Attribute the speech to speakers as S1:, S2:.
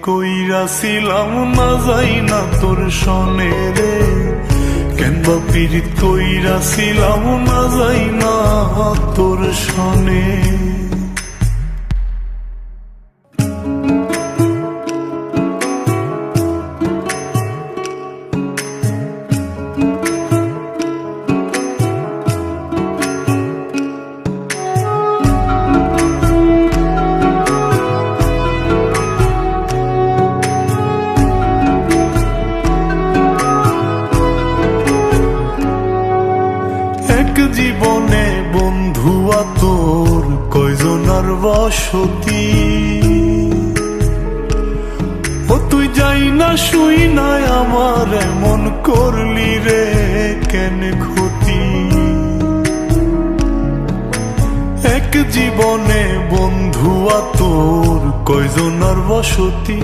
S1: কইরাছিলাম না যাই না তোর সনে রে, কেনবা পীড়িত কইরাছিলাম না যাই না তোর সনে। এক জীবনে বন্ধুয়া তোর কয়জনার বসতি, ও তুই যাই না শুই নাই আমার এমন করলি রে কেন ক্ষতি। এক জীবনে বন্ধুয়া তোর কয়জনার বসতি।